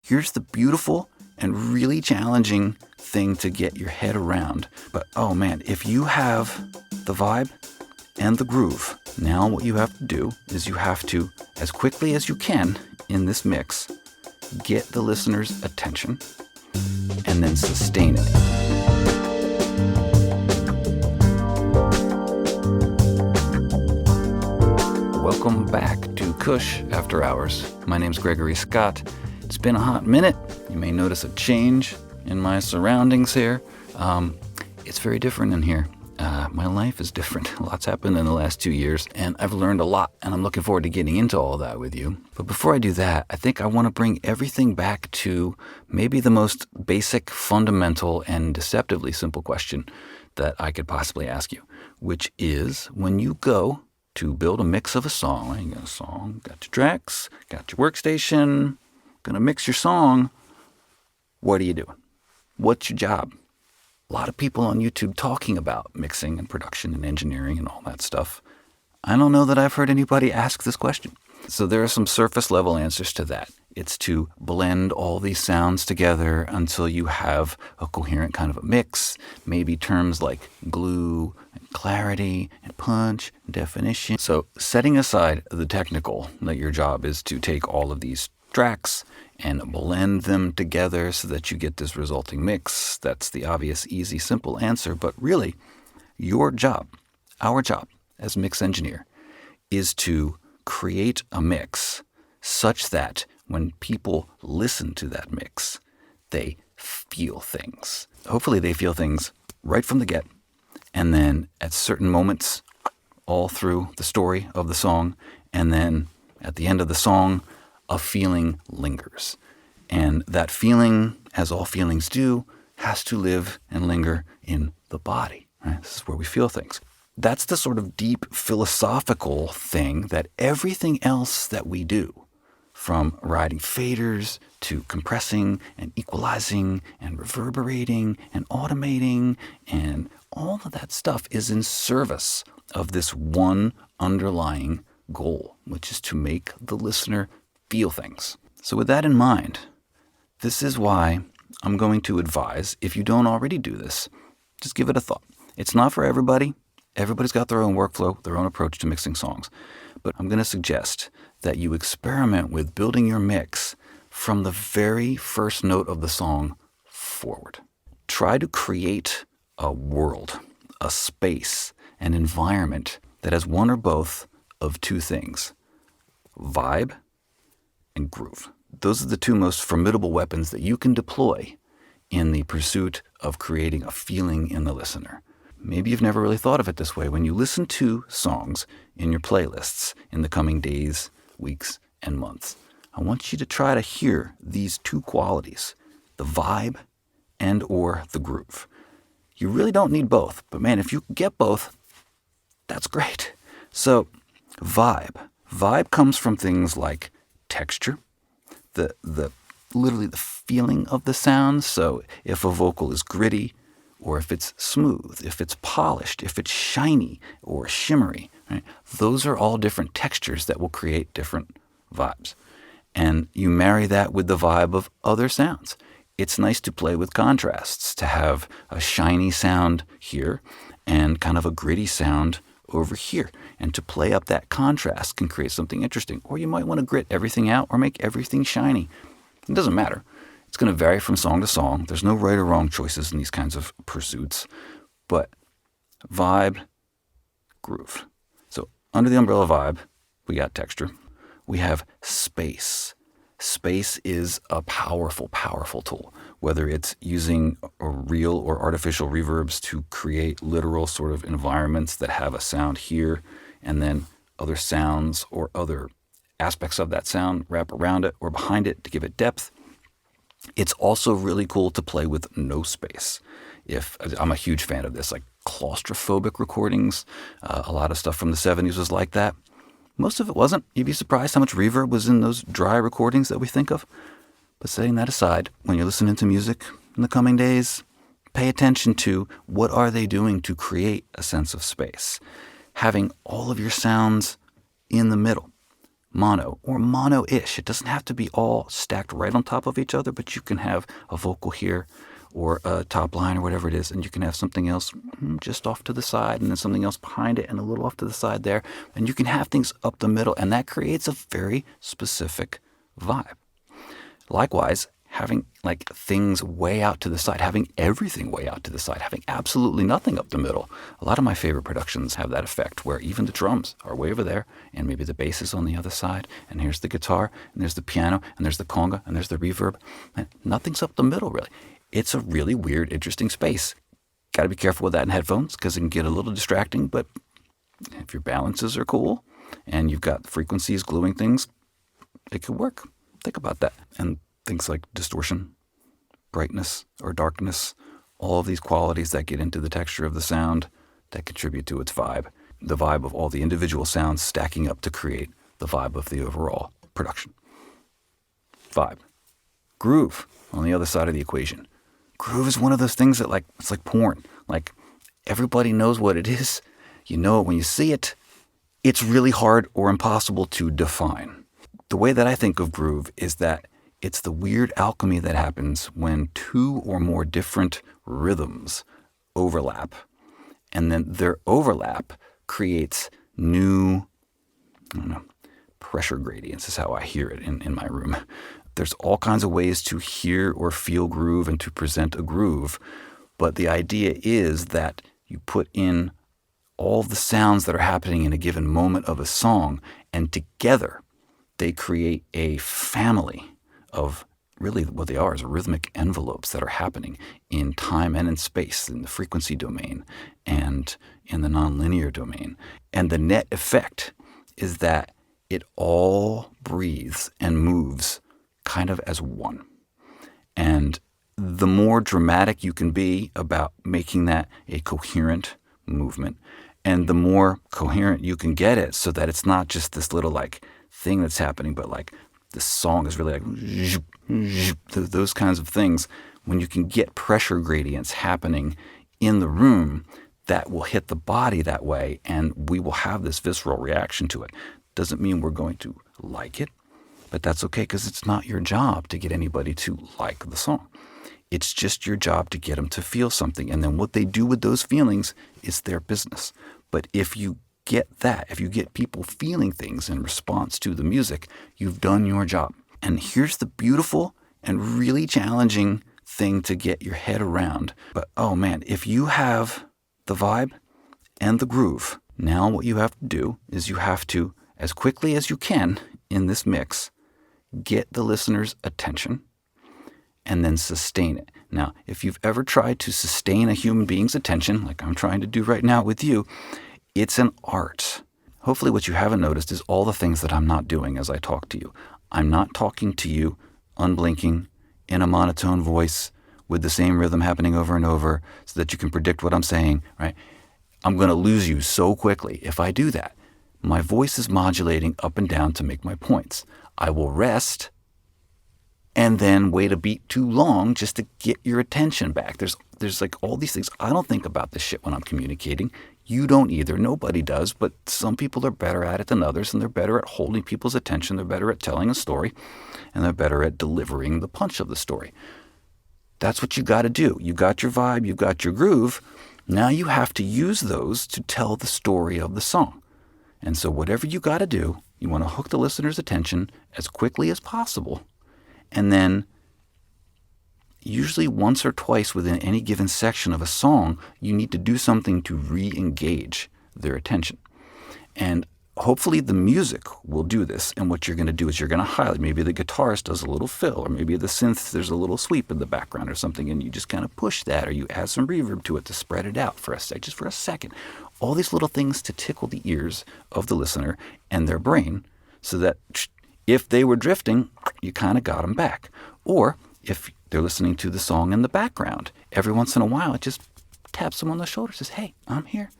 Here's the beautiful and really challenging thing to get your head around. But oh man, if you have the vibe and the groove, now what you have to do is you have to, as quickly as you can in this mix, get the listener's attention and then sustain it. Welcome back to Kush After Hours. My name's Gregory Scott. It's been a hot minute. You may notice a change in my surroundings here. It's very different in here. My life is different. Lots happened in the last 2 years, and I've learned a lot, and I'm looking forward to getting into all that with you. But before I do that, I think I want to bring everything back to maybe the most basic, fundamental, and deceptively simple question that I could possibly ask you, which is when you go to build a mix of a song, right? You got a song, got your tracks, got your workstation, gonna mix your song. What are you doing? What's your job? A lot of people on YouTube talking about mixing and production and engineering and all that stuff. I don't know that I've heard anybody ask this question. So there are some surface level answers to that. It's to blend all these sounds together until you have a coherent kind of a mix, maybe terms like glue and clarity and punch and definition. So setting aside the technical, that your job is to take all of these tracks and blend them together so that you get this resulting mix. That's the obvious, easy, simple answer. But really, your job, our job as mix engineer, is to create a mix such that when people listen to that mix, they feel things. Hopefully they feel things right from the get, and then at certain moments all through the story of the song, and then at the end of the song, a feeling lingers. And that feeling, as all feelings do, has to live and linger in the body. Right? This is where we feel things. That's the sort of deep philosophical thing that everything else that we do, from writing faders to compressing and equalizing and reverberating and automating and all of that stuff, is in service of this one underlying goal, which is to make the listener feel things. So with that in mind, this is why I'm going to advise, if you don't already do this, just give it a thought. It's not for everybody. Everybody's got their own workflow, their own approach to mixing songs. But I'm going to suggest that you experiment with building your mix from the very first note of the song forward. Try to create a world, a space, an environment that has one or both of two things: vibe and groove. Those are the two most formidable weapons that you can deploy in the pursuit of creating a feeling in the listener. Maybe you've never really thought of it this way. When you listen to songs in your playlists in the coming days, weeks, and months, I want you to try to hear these two qualities, the vibe and or the groove. You really don't need both, but man, if you get both, that's great. So vibe. Vibe comes from things like texture, the literally the feeling of the sound. So if a vocal is gritty, or if it's smooth, if it's polished, if it's shiny or shimmery, right? Those are all different textures that will create different vibes. And you marry that with the vibe of other sounds. It's nice to play with contrasts, to have a shiny sound here and kind of a gritty sound over here. And to play up that contrast can create something interesting. Or you might want to grit everything out or make everything shiny. It doesn't matter. It's going to vary from song to song. There's no right or wrong choices in these kinds of pursuits. But vibe, groove. So under the umbrella of vibe, we got texture. We have space. Space is a powerful, powerful tool. Whether it's using a real or artificial reverbs to create literal sort of environments that have a sound here and then other sounds or other aspects of that sound wrap around it or behind it to give it depth. It's also really cool to play with no space. I'm a huge fan of this, like claustrophobic recordings. A lot of stuff from the 70s was like that. Most of it wasn't. You'd be surprised how much reverb was in those dry recordings that we think of. But setting that aside, when you're listening to music in the coming days, pay attention to what are they doing to create a sense of space. Having all of your sounds in the middle mono or mono-ish. It doesn't have to be all stacked right on top of each other, but you can have a vocal here or a top line or whatever it is, and you can have something else just off to the side and then something else behind it and a little off to the side there. And you can have things up the middle, and that creates a very specific vibe. Likewise, having like things way out to the side, having everything way out to the side, having absolutely nothing up the middle. A lot of my favorite productions have that effect where even the drums are way over there and maybe the bass is on the other side, and here's the guitar and there's the piano and there's the conga and there's the reverb. And nothing's up the middle really. It's a really weird, interesting space. Got to be careful with that in headphones because it can get a little distracting, but if your balances are cool and you've got frequencies gluing things, it could work. Think about that. And things like distortion, brightness, or darkness, all of these qualities that get into the texture of the sound that contribute to its vibe. The vibe of all the individual sounds stacking up to create the vibe of the overall production. Vibe. Groove on the other side of the equation. Groove is one of those things that it's like porn. Like everybody knows what it is. You know it when you see it. It's really hard or impossible to define. The way that I think of groove is that it's the weird alchemy that happens when two or more different rhythms overlap. And then their overlap creates new, pressure gradients is how I hear it in my room. There's all kinds of ways to hear or feel groove and to present a groove. But the idea is that you put in all the sounds that are happening in a given moment of a song, and together they create a family of really what they are is rhythmic envelopes that are happening in time and in space, in the frequency domain and in the nonlinear domain. And the net effect is that it all breathes and moves kind of as one. And the more dramatic you can be about making that a coherent movement, and the more coherent you can get it so that it's not just this little thing that's happening, but the song is really those kinds of things. When you can get pressure gradients happening in the room, that will hit the body that way, and we will have this visceral reaction to it. Doesn't mean we're going to like it, but that's okay because it's not your job to get anybody to like the song. It's just your job to get them to feel something, and then what they do with those feelings is their business. But if you get people feeling things in response to the music, you've done your job. And here's the beautiful and really challenging thing to get your head around. But oh man, if you have the vibe and the groove, now what you have to do is you have to, as quickly as you can in this mix, get the listener's attention and then sustain it. Now, if you've ever tried to sustain a human being's attention, like I'm trying to do right now with you, it's an art. Hopefully what you haven't noticed is all the things that I'm not doing as I talk to you. I'm not talking to you unblinking in a monotone voice with the same rhythm happening over and over so that you can predict what I'm saying, right? I'm going to lose you so quickly if I do that. My voice is modulating up and down to make my points. I will rest and then wait a beat too long just to get your attention back. There's all these things. I don't think about this shit when I'm communicating. You don't either. Nobody does, but some people are better at it than others, and they're better at holding people's attention. They're better at telling a story, and they're better at delivering the punch of the story. That's what you got to do. You got your vibe, you got your groove. Now you have to use those to tell the story of the song. And so whatever you got to do, you want to hook the listener's attention as quickly as possible, and then usually once or twice within any given section of a song, you need to do something to re-engage their attention. And hopefully the music will do this. And what you're going to do is you're going to highlight. Maybe the guitarist does a little fill, or maybe the synth, there's a little sweep in the background or something, and you just kind of push that, or you add some reverb to it to spread it out for a sec, just for a second. All these little things to tickle the ears of the listener and their brain so that if they were drifting, you kind of got them back. Or if they're listening to the song in the background, every once in a while it just taps them on the shoulder, says, hey, I'm here.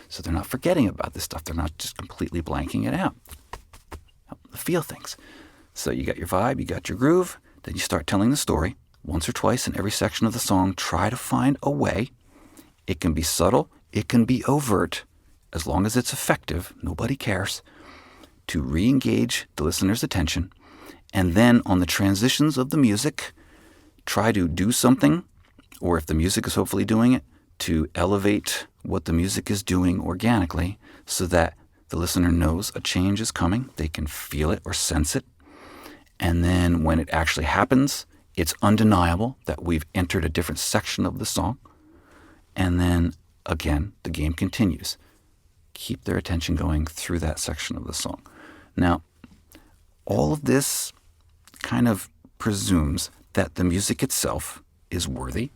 So they're not forgetting about this stuff. They're not just completely blanking it out. Help them feel things. So you got your vibe, you got your groove, then you start telling the story. Once or twice in every section of the song, try to find a way. It can be subtle, it can be overt. As long as it's effective, nobody cares. to re-engage the listener's attention. And then on the transitions of the music, try to do something, or if the music is hopefully doing it, to elevate what the music is doing organically so that the listener knows a change is coming. They can feel it or sense it. And then when it actually happens, it's undeniable that we've entered a different section of the song. And then, again, the game continues. Keep their attention going through that section of the song. Now, all of this kind of presumes that the music itself is worthy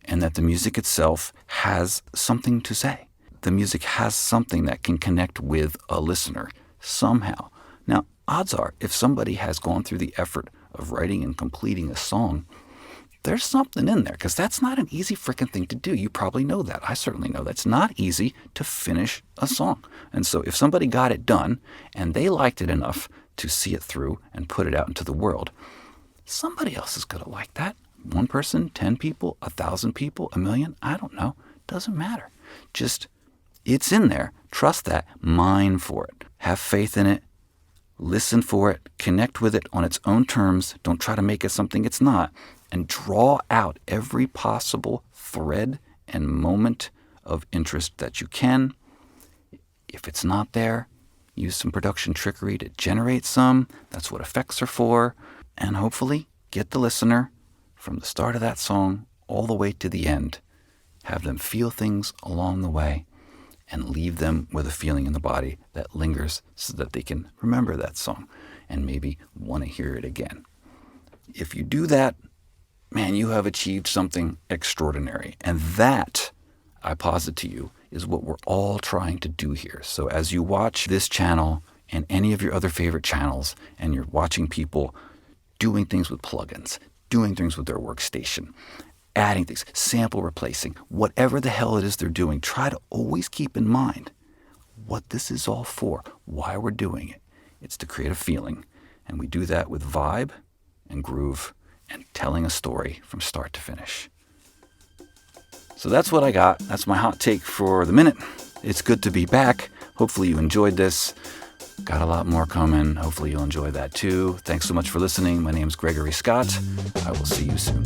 and that the music itself has something to say. The music has something that can connect with a listener somehow. Now, odds are, if somebody has gone through the effort of writing and completing a song, there's something in there, because that's not an easy freaking thing to do. You probably know that. I certainly know that's not easy to finish a song. And so if somebody got it done and they liked it enough to see it through and put it out into the world, somebody else is going to like that. 1 person, 10 people, 1,000 people, 1,000,000, I don't know. Doesn't matter. Just, it's in there. Trust that. Mine for it. Have faith in it. Listen for it. Connect with it on its own terms. Don't try to make it something it's not. And draw out every possible thread and moment of interest that you can. If it's not there, use some production trickery to generate some. That's what effects are for. And hopefully get the listener from the start of that song all the way to the end. Have them feel things along the way and leave them with a feeling in the body that lingers so that they can remember that song and maybe want to hear it again. If you do that, man, you have achieved something extraordinary. And that, I posit to you, is what we're all trying to do here. So as you watch this channel and any of your other favorite channels, and you're watching people doing things with plugins, doing things with their workstation, adding things, sample replacing, whatever the hell it is they're doing, try to always keep in mind what this is all for, why we're doing it. It's to create a feeling. And we do that with vibe and groove and telling a story from start to finish. So that's what I got. That's my hot take for the minute. It's good to be back. Hopefully you enjoyed this. Got a lot more coming. Hopefully you'll enjoy that too. Thanks so much for listening. My name's Gregory Scott. I will see you soon.